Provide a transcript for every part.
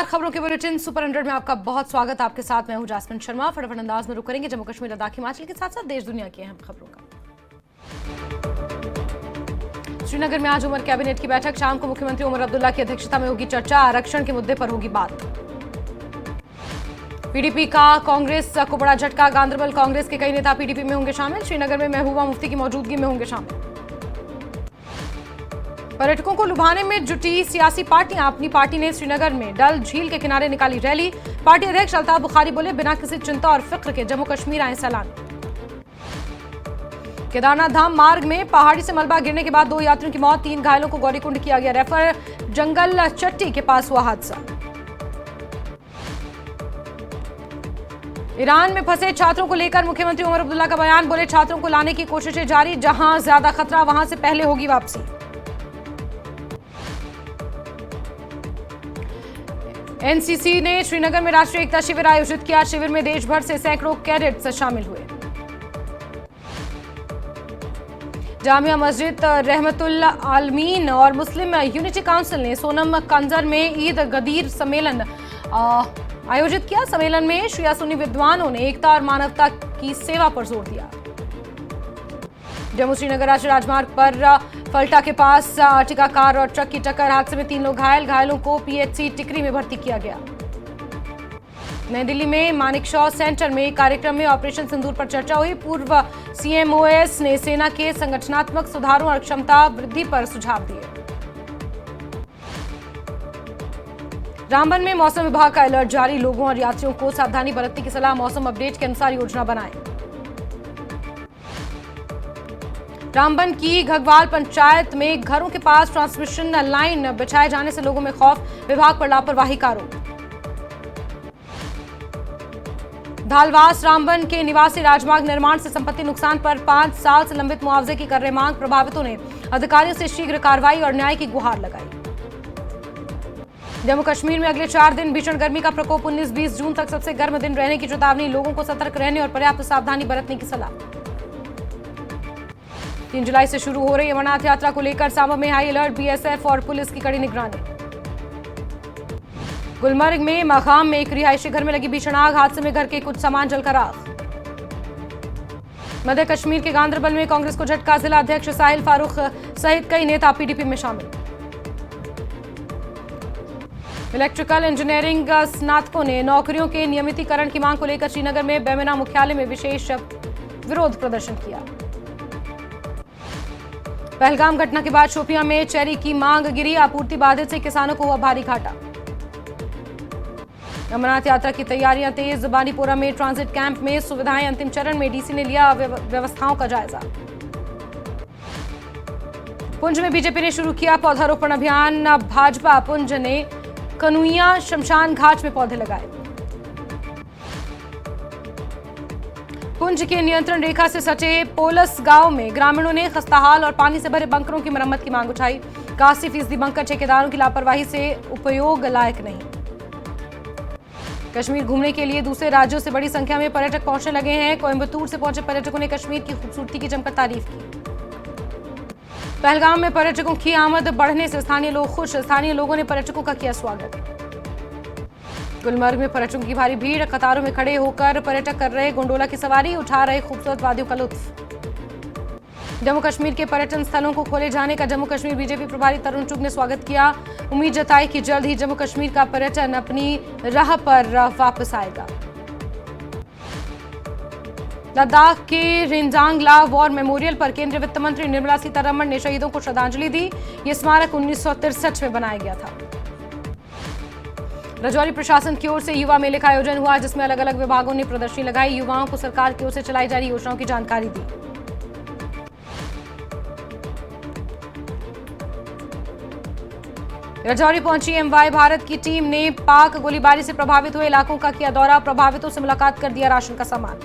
खबरों के bulletin super 100 में आपका बहुत स्वागत। आपके साथ मैं हूं जास्मिन शर्मा। फटाफट अंदाज में रुक करेंगे जम्मू कश्मीर, लद्दाख, हिमाचल के साथ साथ देश दुनिया की अहम खबरों का। श्रीनगर में आज उमर कैबिनेट की बैठक, शाम को मुख्यमंत्री उमर अब्दुल्ला की अध्यक्षता में होगी चर्चा, आरक्षण के मुद्दे पर होगी बात। पीडीपी का कांग्रेस को बड़ा झटका, गांदरबल कांग्रेस के कई नेता पीडीपी में होंगे शामिल, श्रीनगर में महबूबा मुफ्ती की मौजूदगी में होंगे शामिल। पर्यटकों को लुभाने में जुटी सियासी पार्टियां, अपनी पार्टी ने श्रीनगर में डल झील के किनारे निकाली रैली। पार्टी अध्यक्ष अल्ताफ बुखारी बोले, बिना किसी चिंता और फिक्र के जम्मू कश्मीर आए सैलानी। केदारनाथ धाम मार्ग में पहाड़ी से मलबा गिरने के बाद 2 यात्रियों की मौत, 3 घायलों को गौरीकुंड किया गया रेफर, जंगल चट्टी के पास हुआ हादसा। ईरान में फंसे छात्रों को लेकर मुख्यमंत्री उमर अब्दुल्ला का बयान, बोले छात्रों को लाने की कोशिशें जारी, जहां ज्यादा खतरा वहां से पहले होगी वापसी। एनसीसी ने श्रीनगर में राष्ट्रीय एकता शिविर आयोजित किया, शिविर में देश भर से सैकड़ों कैडेट्स शामिल हुए। जामिया मस्जिद रहमतुल आलमीन और मुस्लिम यूनिटी काउंसिल ने सोनम कंजर में ईद गदीर सम्मेलन आयोजित किया। सम्मेलन में शिया सुन्नी विद्वानों ने एकता और मानवता की सेवा पर जोर दिया। जम्मू श्रीनगर राष्ट्रीय राजमार्ग पर फल्टा के पास आर्टिका कार और ट्रक की टक्कर, हादसे में 3 लोग घायल, घायलों को पीएचसी टिकरी में भर्ती किया गया। नई दिल्ली में मानिकशॉ सेंटर में कार्यक्रम में ऑपरेशन सिंदूर पर चर्चा हुई। पूर्व सीएमओएस ने सेना के संगठनात्मक सुधारों और क्षमता वृद्धि पर सुझाव दिए। रामबन में मौसम विभाग का अलर्ट जारी, लोगों और यात्रियों को सावधानी बरतने की सलाह, मौसम अपडेट के अनुसार योजना बनाएं। रामबन की घगवाल पंचायत में घरों के पास ट्रांसमिशन लाइन बिछाए जाने से लोगों में खौफ, विभाग पर लापरवाही का आरोप। धालवास रामबन के निवासी राजमार्ग निर्माण से संपत्ति नुकसान पर 5 साल से लंबित मुआवजे की कर रहे मांग, प्रभावितों ने अधिकारियों से शीघ्र कार्रवाई और न्याय की गुहार लगाई। जम्मू कश्मीर में अगले 4 दिन भीषण गर्मी का प्रकोप, 19-20 जून तक सबसे गर्म दिन रहने की चेतावनी, लोगों को सतर्क रहने और पर्याप्त सावधानी बरतने की सलाह। 3 जुलाई से शुरू हो रही अमरनाथ यात्रा को लेकर सांबा में हाई अलर्ट, बीएसएफ और पुलिस की कड़ी निगरानी। गुलमर्ग में मकाम में एक रिहायशी घर में लगी भीषण आग, हादसे में घर के कुछ सामान जलकर आग। मध्य कश्मीर के गांदरबल में कांग्रेस को झटका, जिला अध्यक्ष साहिल फारूक सहित कई नेता पीडीपी में शामिल। इलेक्ट्रिकल इंजीनियरिंग स्नातकों ने नौकरियों के नियमितीकरण की मांग को लेकर श्रीनगर में बेमेना मुख्यालय में विशेष विरोध प्रदर्शन किया। पहलगाम घटना के बाद शोपियां में चेरी की मांग गिरी, आपूर्ति बाधित से किसानों को हुआ भारी घाटा। अमरनाथ यात्रा की तैयारियां तेज, बानीपोरा में ट्रांजिट कैंप में सुविधाएं अंतिम चरण में, डीसी ने लिया व्यवस्थाओं का जायजा। पुंछ में बीजेपी ने शुरू किया पौधारोपण अभियान, भाजपा पुंछ ने कनुइया शमशान घाट में पौधे लगाए। पुंछ के नियंत्रण रेखा से सटे पोलस गांव में ग्रामीणों ने खस्ताहाल और पानी से भरे बंकरों की मरम्मत की मांग उठाई। 81% बंकर ठेकेदारों की लापरवाही से उपयोग लायक नहीं। कश्मीर घूमने के लिए दूसरे राज्यों से बड़ी संख्या में पर्यटक पहुंचने लगे हैं। कोयंबटूर से पहुंचे पर्यटकों ने कश्मीर की खूबसूरती की जमकर तारीफ की। पहलगाम में पर्यटकों की आमद बढ़ने से स्थानीय लोग खुश, स्थानीय लोगों ने पर्यटकों का किया स्वागत। गुलमर्ग में पर्यटकों की भारी भीड़, कतारों में खड़े होकर पर्यटक कर रहे गोंडोला की सवारी, उठा रहे खूबसूरत वादियों का लुत्फ। जम्मू कश्मीर के पर्यटन स्थलों को खोले जाने का जम्मू कश्मीर बीजेपी प्रभारी तरुण चुग ने स्वागत किया। उम्मीद जताई कि जल्द ही जम्मू कश्मीर का पर्यटन अपनी राह पर वापस आएगा। लद्दाख के रिंजांगला वॉर मेमोरियल पर केंद्रीय वित्त मंत्री निर्मला सीतारमण ने शहीदों को श्रद्धांजलि दी। यह स्मारक 1963 में बनाया गया था। राजौरी प्रशासन की ओर से युवा मेले का आयोजन हुआ, जिसमें अलग अलग विभागों ने प्रदर्शनी लगाई, युवाओं को सरकार की ओर से चलाई जा रही योजनाओं की जानकारी दी। राजौरी पहुंची एमवाई भारत की टीम ने पाक गोलीबारी से प्रभावित हुए इलाकों का किया दौरा, प्रभावितों से मुलाकात कर दिया राशन का सामान।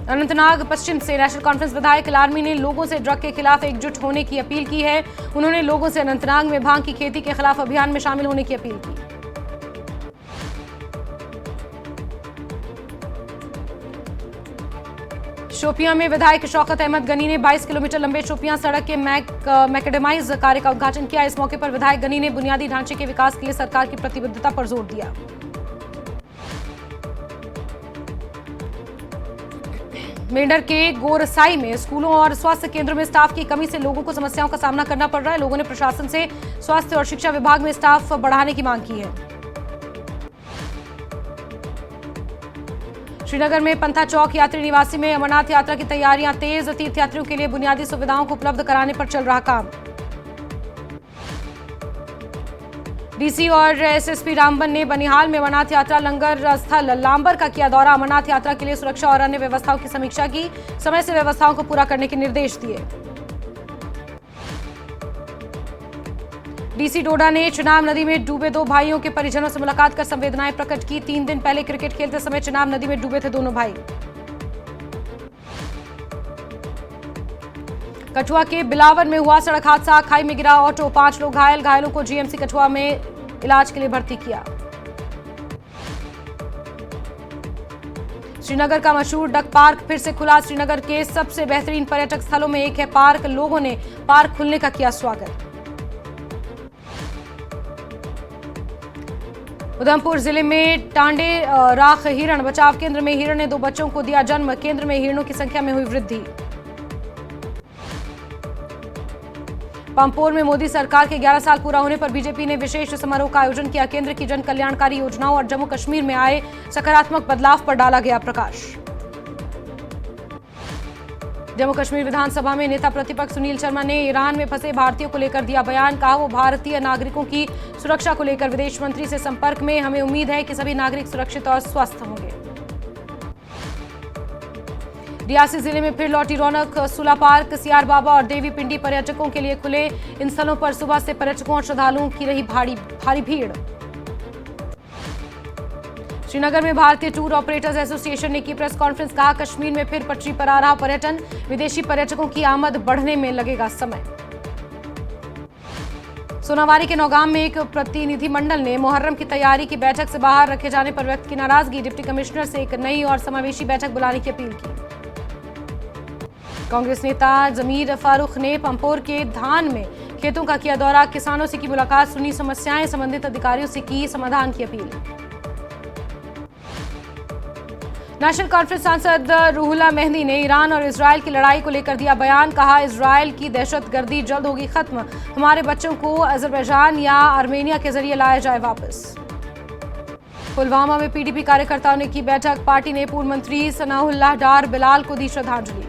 अनंतनाग पश्चिम से नेशनल कॉन्फ्रेंस विधायक लालमी ने लोगों से ड्रग के खिलाफ एकजुट होने की अपील की है। उन्होंने लोगों से अनंतनाग में भांग की खेती के खिलाफ अभियान में शामिल होने की अपील की। शोपियां में विधायक शौकत अहमद गनी ने 22 किलोमीटर लंबे शोपियां सड़क के मैकेडेमाइज कार्य का उद्घाटन किया। इस मौके पर विधायक गनी ने बुनियादी ढांचे के विकास के लिए सरकार की प्रतिबद्धता पर जोर दिया। मेंढर के गोरसाई में स्कूलों और स्वास्थ्य केंद्रों में स्टाफ की कमी से लोगों को समस्याओं का सामना करना पड़ रहा है। लोगों ने प्रशासन से स्वास्थ्य और शिक्षा विभाग में स्टाफ बढ़ाने की मांग की है। श्रीनगर में पंथा चौक यात्री निवासी में अमरनाथ यात्रा की तैयारियां तेज। तीर्थयात्रियों के लिए बुनियादी सुविधाओं को उपलब्ध कराने पर चल रहा काम। डीसी और एसएसपी रामबन ने बनिहाल में अमरनाथ यात्रा लंगर स्थल लांबर का किया दौरा। अमरनाथ यात्रा के लिए सुरक्षा और अन्य व्यवस्थाओं की समीक्षा की। समय से व्यवस्थाओं को पूरा करने के निर्देश दिए। डीसी डोडा ने चिनाब नदी में डूबे 2 भाइयों के परिजनों से मुलाकात कर संवेदनाएं प्रकट की। 3 दिन पहले क्रिकेट खेलते समय चिनाब नदी में डूबे थे दोनों भाई। कठुआ के बिलावर में हुआ सड़क हादसा। खाई में गिरा ऑटो, 5 लोग घायल। घायलों को जीएमसी कठुआ में इलाज के लिए भर्ती किया। श्रीनगर का मशहूर डक पार्क फिर से खुला। श्रीनगर के सबसे बेहतरीन पर्यटक स्थलों में एक है पार्क। लोगों ने पार्क खुलने का किया स्वागत। उधमपुर जिले में टांडे राख हिरण बचाव केंद्र में हिरण ने 2 बच्चों को दिया जन्म। केंद्र में हिरणों की संख्या में हुई वृद्धि। पंपोर में मोदी सरकार के 11 साल पूरा होने पर बीजेपी ने विशेष समारोह का आयोजन किया। केंद्र की जन कल्याणकारी योजनाओं और जम्मू कश्मीर में आए सकारात्मक बदलाव पर डाला गया प्रकाश। जम्मू कश्मीर विधानसभा में नेता प्रतिपक्ष सुनील शर्मा ने ईरान में फंसे भारतीयों को लेकर दिया बयान। कहा वो भारतीय नागरिकों की सुरक्षा को लेकर विदेश मंत्री से संपर्क में। हमें उम्मीद है कि सभी नागरिक सुरक्षित और स्वस्थ होंगे। रियासी जिले में फिर लौटी रौनक। सुला पार्क, सियार बाबा और देवी पिंडी पर्यटकों के लिए खुले। इन स्थलों पर सुबह से पर्यटकों और श्रद्धालुओं की रही भारी भीड़। श्रीनगर में भारतीय टूर ऑपरेटर्स एसोसिएशन ने की प्रेस कॉन्फ्रेंस। कहा कश्मीर में फिर पटरी पर आ रहा पर्यटन। विदेशी पर्यटकों की आमद बढ़ने में लगेगा समय। सोनावारी के नौगाम में एक प्रतिनिधिमंडल ने मुहर्रम की तैयारी की बैठक से बाहर रखे जाने पर व्यक्त की नाराजगी। डिप्टी कमिश्नर से एक नई और समावेशी बैठक बुलाने की अपील की। कांग्रेस नेता जमीर फारूक ने पंपोर के धान में खेतों का किया दौरा। किसानों से की मुलाकात, सुनी समस्याएं, संबंधित अधिकारियों से की समाधान की अपील। नेशनल कॉन्फ्रेंस सांसद रूहुल्ला मेहंदी ने ईरान और इजरायल की लड़ाई को लेकर दिया बयान। कहा इजरायल की दहशतगर्दी जल्द होगी खत्म। हमारे बच्चों को अजरबैजान या आर्मेनिया के जरिए लाया जाए वापस। पुलवामा में पीडीपी कार्यकर्ताओं ने की बैठक। पार्टी ने पूर्व मंत्री सनाउल्लाह डार बिलाल को दी श्रद्धांजलि।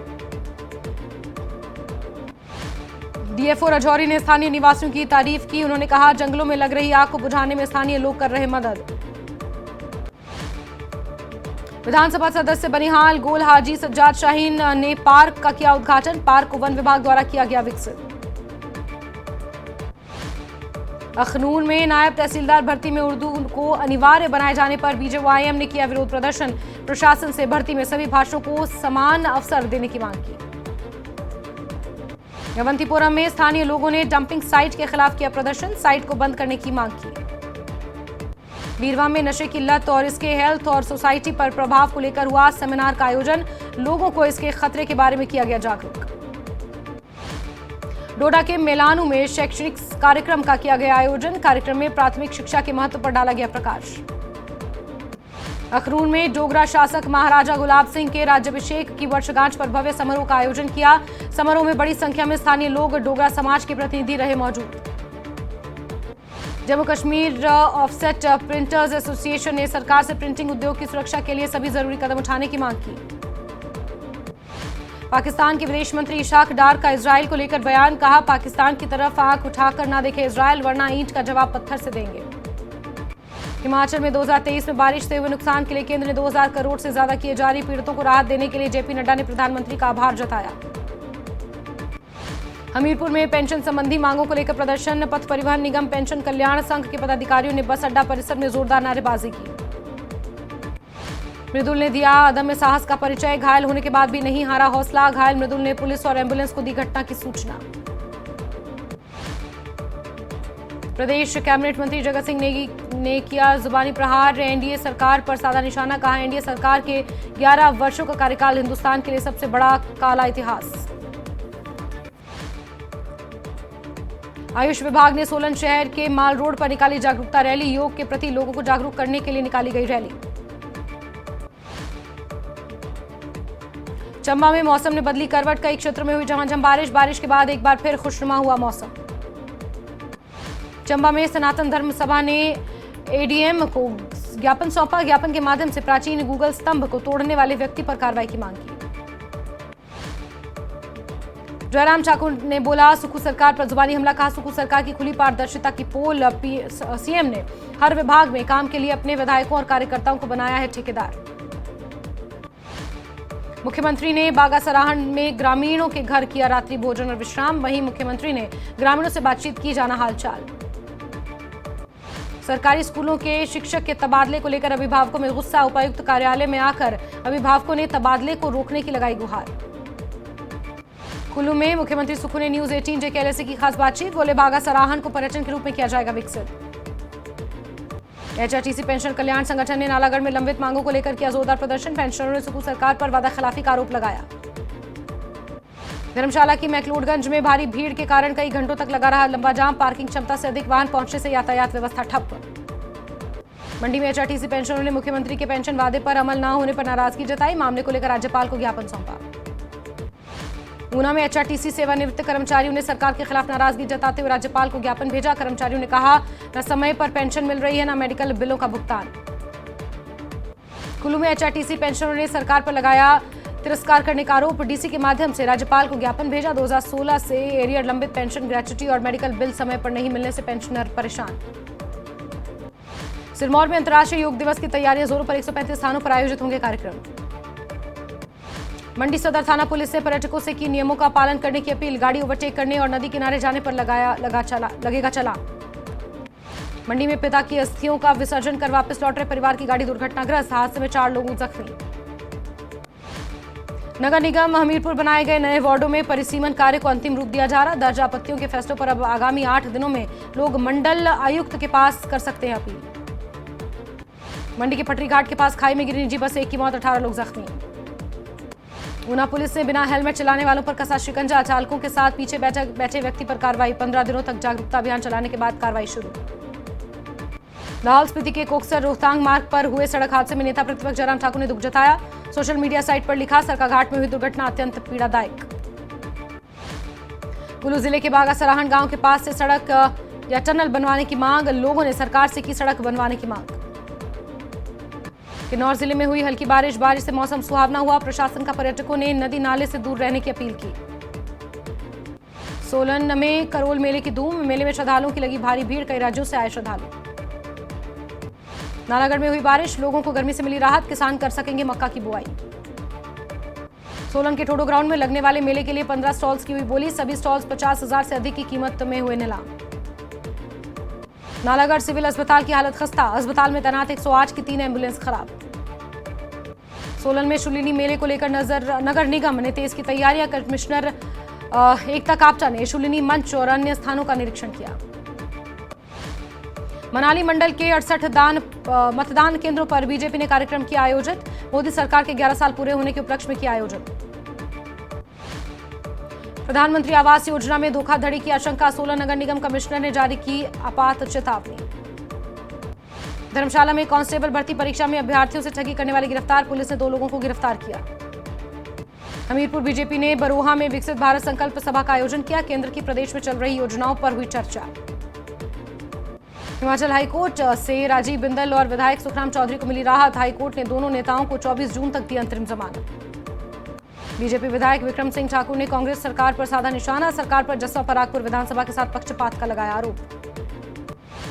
डीएफओ राजौरी ने स्थानीय निवासियों की तारीफ की। उन्होंने कहा जंगलों में लग रही आग को बुझाने में स्थानीय लोग कर रहे मदद। विधानसभा सदस्य बनिहाल गोल हाजी सज्जाद शाहीन ने पार्क का किया उद्घाटन। पार्क को वन विभाग द्वारा किया गया विकसित। अखनूर में नायब तहसीलदार भर्ती में उर्दू को अनिवार्य बनाए जाने पर बीजेवाईएम ने किया विरोध प्रदर्शन। प्रशासन से भर्ती में सभी भाषाओं को समान अवसर देने की मांग की। अवंतीपुरम में स्थानीय लोगों ने डंपिंग साइट के खिलाफ किया प्रदर्शन। साइट को बंद करने की मांग की। बीरवा में नशे की लत और इसके हेल्थ और सोसाइटी पर प्रभाव को लेकर हुआ सेमिनार का आयोजन। लोगों को इसके खतरे के बारे में किया गया जागरूक। डोडा के मेलानू में शैक्षणिक कार्यक्रम का किया गया आयोजन। कार्यक्रम में प्राथमिक शिक्षा के महत्व पर डाला गया प्रकाश। अखनूर में डोगरा शासक महाराजा गुलाब सिंह के राज्याभिषेक की वर्षगांठ पर भव्य समारोह का आयोजन किया। समारोह में बड़ी संख्या में स्थानीय लोग, डोगरा समाज के प्रतिनिधि रहे मौजूद। Jammu Kashmir offset printers association ने सरकार से प्रिंटिंग उद्योग की सुरक्षा के लिए सभी जरूरी कदम उठाने की मांग की। पाकिस्तान के विदेश मंत्री इशाक डार का इजरायल को लेकर बयान। कहा पाकिस्तान की तरफ आंख उठाकर ना देखे इजरायल, वरना ईंट का जवाब पत्थर से देंगे। हिमाचल में 2023 में बारिश से हुए नुकसान के लिए केंद्र ने 2000 करोड़ से ज्यादा किए जारी। पीड़ितों को राहत देने के लिए जेपी नड्डा ने प्रधानमंत्री का आभार जताया। हमीरपुर में पेंशन संबंधी मांगों को लेकर प्रदर्शन। पथ परिवहन निगम पेंशन कल्याण संघ के पदाधिकारियों ने बस अड्डा परिसर में जोरदार नारेबाजी की। मृदुल ने दिया अदम्य साहस का परिचय। घायल होने के बाद भी नहीं हारा हौसला। घायल मृदुल ने पुलिस और एम्बुलेंस को दी घटना की सूचना। प्रदेश कैबिनेट मंत्री जगत सिंह नेगी ने किया जुबानी प्रहार। एनडीए सरकार पर साधा निशाना, कहा एनडीए सरकार के 11 वर्षों का कार्यकाल हिंदुस्तान के लिए सबसे बड़ा काला इतिहास। आयुष विभाग ने सोलन शहर के माल रोड पर निकाली जागरूकता रैली। योग के प्रति लोगों को जागरूक करने के लिए निकाली गई रैली। चंबा में मौसम ने बदली करवट, कई क्षेत्रों में हुई झमाझम बारिश। बारिश के बाद एक बार फिर खुशनुमा हुआ मौसम। चंबा में सनातन धर्म सभा ने एडीएम को ज्ञापन सौंपा। ज्ञापन के माध्यम से प्राचीन गूगल स्तंभ को तोड़ने वाले व्यक्ति पर कार्रवाई की मांग की। जयराम ठाकुर ने बोला सुखू सरकार पर जुबानी हमला, कहा सुखू सरकार की खुली पारदर्शिता की पोल। सीएम ने हर विभाग में काम के लिए अपने विधायकों और कार्यकर्ताओं को बनाया है ठेकेदार। मुख्यमंत्री ने बागा सराहन में ग्रामीणों के घर किया रात्रि भोजन और विश्राम। वहीं मुख्यमंत्री ने ग्रामीणों से बातचीत की, जाना हालचाल। सरकारी स्कूलों के शिक्षक के तबादले को लेकर अभिभावकों में गुस्सा। उपायुक्त कार्यालय में आकर अभिभावकों ने तबादले को रोकने की लगाई गुहार। कुल्लू में मुख्यमंत्री सुखू ने न्यूज 18 जेकेएलएसए की खास बातचीत। बोले बागा सराहन को पर्यटन के रूप में किया जाएगा विकसित। एचआरटीसी पेंशन कल्याण संगठन ने नालागढ़ में लंबित मांगों को लेकर किया जोरदार प्रदर्शन। पेंशनरों ने सुखू सरकार पर वादाखिलाफी का आरोप लगाया। धर्मशाला की मैक्लोडगंज में भारी भीड़ के कारण कई घंटों तक लगा रहा लंबा जाम। पार्किंग क्षमता से अधिक वाहन पहुंचने से यातायात व्यवस्था ठप। मंडी में एचआरटीसी पेंशनरों ने मुख्यमंत्री के पेंशन वादे पर अमल न होने पर नाराजगी जताई। मामले को लेकर राज्यपाल को ज्ञापन सौंपा। ऊना में एचआरटीसी सेवानिवृत्त कर्मचारियों ने सरकार के खिलाफ नाराजगी जताते हुए राज्यपाल को ज्ञापन भेजा। कर्मचारियों ने कहा न समय पर पेंशन मिल रही है, न मेडिकल बिलों का भुगतान। कुल्लू में एचआरटीसी पेंशनरों ने सरकार पर लगाया तिरस्कार करने का आरोप। डीसी के माध्यम से राज्यपाल को ज्ञापन भेजा। 2016 से एरियर लंबित पेंशन, ग्रेच्युटी और मेडिकल बिल समय पर नहीं मिलने से पेंशनर परेशान। सिरमौर में अंतर्राष्ट्रीय योग दिवस की तैयारियां जोरों पर। 135 स्थानों पर आयोजित होंगे कार्यक्रम। मंडी सदर थाना पुलिस ने पर्यटकों से की नियमों का पालन करने की अपील। गाड़ी ओवरटेक करने और नदी किनारे जाने पर लगेगा चालान। मंडी में पिता की अस्थियों का विसर्जन कर वापस लौट रहे परिवार की गाड़ी दुर्घटनाग्रस्त। हादसे में 4 लोग जख्मी। नगर निगम हमीरपुर बनाए गए नए वार्डों में परिसीमन कार्य को अंतिम रूप दिया जा रहा। दर्ज आपत्तियों के फैसलों पर अब आगामी 8 दिनों में लोग मंडल आयुक्त के पास कर सकते हैं अपील। मंडी के पटरी घाट के पास खाई में गिरी निजी बस, 1 की मौत, 18 लोग जख्मी। ऊना पुलिस ने बिना हेलमेट चलाने वालों पर कसा शिकंजा। चालकों के साथ पीछे बैठे व्यक्ति पर कार्रवाई। 15 दिनों तक जागरूकता अभियान चलाने के बाद कार्रवाई शुरू। लाहौल स्पीति के कोकसर रोहतांग मार्ग पर हुए सड़क हादसे में नेता प्रतिपक्ष जयराम ठाकुर ने दुख जताया। सोशल मीडिया साइट पर लिखा, सरकाघाट में हुई दुर्घटना अत्यंत पीड़ादायक। कुल्लू जिले के बागा सराहन गांव के पास से सड़क या टनल बनवाने की मांग। लोगों ने सरकार से की सड़क बनवाने की मांग। किन्नौर जिले में हुई हल्की बारिश से मौसम सुहावना हुआ। प्रशासन का पर्यटकों ने नदी नाले से दूर रहने की अपील की। सोलन में करोल मेले की धूम। मेले में श्रद्धालुओं की लगी भारी भीड़, कई राज्यों से आए श्रद्धालु। नालागढ़ में हुई बारिश, लोगों को गर्मी से मिली राहत। किसान कर सकेंगे मक्का की बुआई। सोलन के ठोडो ग्राउंड में लगने वाले मेले के लिए 15 स्टॉल्स की हुई बोली। सभी स्टॉल्स 50,000 से अधिक की कीमत में हुए नीलाम। नालागढ़ सिविल अस्पताल की हालत खस्ता। अस्पताल में तैनात 108 की 3 एम्बुलेंस खराब। सोलन में शूलिनी मेले को लेकर नगर निगम ने तेज की तैयारियां। कमिश्नर एकता कापटा ने शूलिनी मंच और अन्य स्थानों का निरीक्षण किया। मनाली मंडल के 68 मतदान केंद्रों पर बीजेपी ने कार्यक्रम किया आयोजित। मोदी सरकार के 11 साल पूरे होने के उपलक्ष्य में किया आयोजन। प्रधानमंत्री आवास योजना में धोखाधड़ी की आशंका। सोलन नगर निगम कमिश्नर ने जारी की आपात चेतावनी। धर्मशाला में कांस्टेबल भर्ती परीक्षा में अभ्यर्थियों से ठगी करने वाले गिरफ्तार। पुलिस ने 2 लोगों को गिरफ्तार किया। हमीरपुर बीजेपी ने बरोहा में विकसित भारत संकल्प सभा का आयोजन किया। केंद्र की प्रदेश में चल रही योजनाओं पर हुई चर्चा। हिमाचल हाईकोर्ट से राजीव बिंदल और विधायक सुखराम चौधरी को मिली राहत। हाईकोर्ट ने दोनों नेताओं को 24 जून तक दी अंतरिम जमानत। बीजेपी विधायक विक्रम सिंह ठाकुर ने कांग्रेस सरकार पर साधा निशाना। सरकार पर जसवा परागपुर विधानसभा के साथ पक्षपात का लगाया आरोप।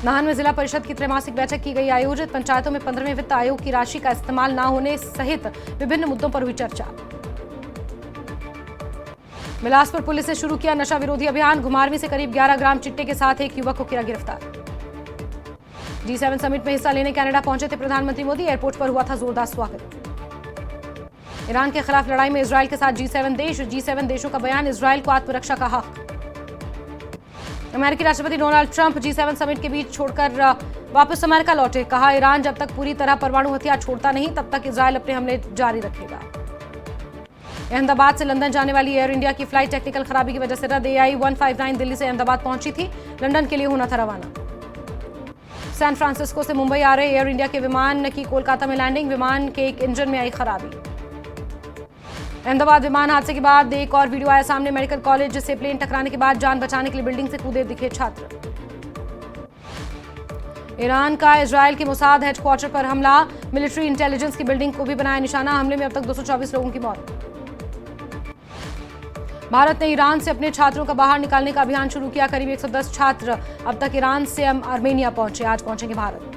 नाहन में जिला परिषद की त्रैमासिक बैठक की गई आयोजित। पंचायतों में 15वें वित्त आयोग की राशि का इस्तेमाल न होने सहित विभिन्न मुद्दों पर हुई चर्चा। बिलासपुर पुलिस ने शुरू किया नशा विरोधी अभियान। घुमारवीं से करीब 11 ग्राम चिट्टे के साथ एक युवक को किया गिरफ्तार। G7 समिट में हिस्सा लेने कनाडा पहुंचे थे प्रधानमंत्री मोदी। एयरपोर्ट पर हुआ था जोरदार स्वागत। ईरान के खिलाफ लड़ाई में इजरायल के साथ G7 देश। G7 देशों का बयान, इजरायल को आत्मरक्षा का हक। अमेरिकी राष्ट्रपति डोनाल्ड ट्रंप G7 समिट के बीच छोड़कर वापस अमेरिका लौटे। कहा, ईरान जब तक पूरी तरह परमाणु हथियार छोड़ता नहीं तब तक इजरायल अपने हमले जारी रखेगा। अहमदाबाद से लंदन जाने वाली एयर इंडिया की फ्लाइट टेक्निकल खराबी की वजह से रद्द। AI 159 दिल्ली से अहमदाबाद पहुंची थी, लंदन के लिए होना था रवाना। सैन फ्रांसिस्को से मुंबई आ रहे एयर इंडिया के विमान की कोलकाता में लैंडिंग, विमान के एक इंजन में आई खराबी। अहमदाबाद विमान हादसे के बाद एक और वीडियो आया सामने। मेडिकल कॉलेज से प्लेन टकराने के बाद जान बचाने के लिए बिल्डिंग से कूदे दिखे छात्र। ईरान का इजरायल के मोसाद हेडक्वार्टर पर हमला, मिलिट्री इंटेलिजेंस की बिल्डिंग को भी बनाया निशाना। हमले में अब तक 224 लोगों की मौत। भारत ने ईरान से अपने छात्रों का बाहर निकालने का अभियान शुरू किया। करीब 110 छात्र अब तक ईरान से आर्मेनिया पहुंचे, आज पहुंचेंगे भारत।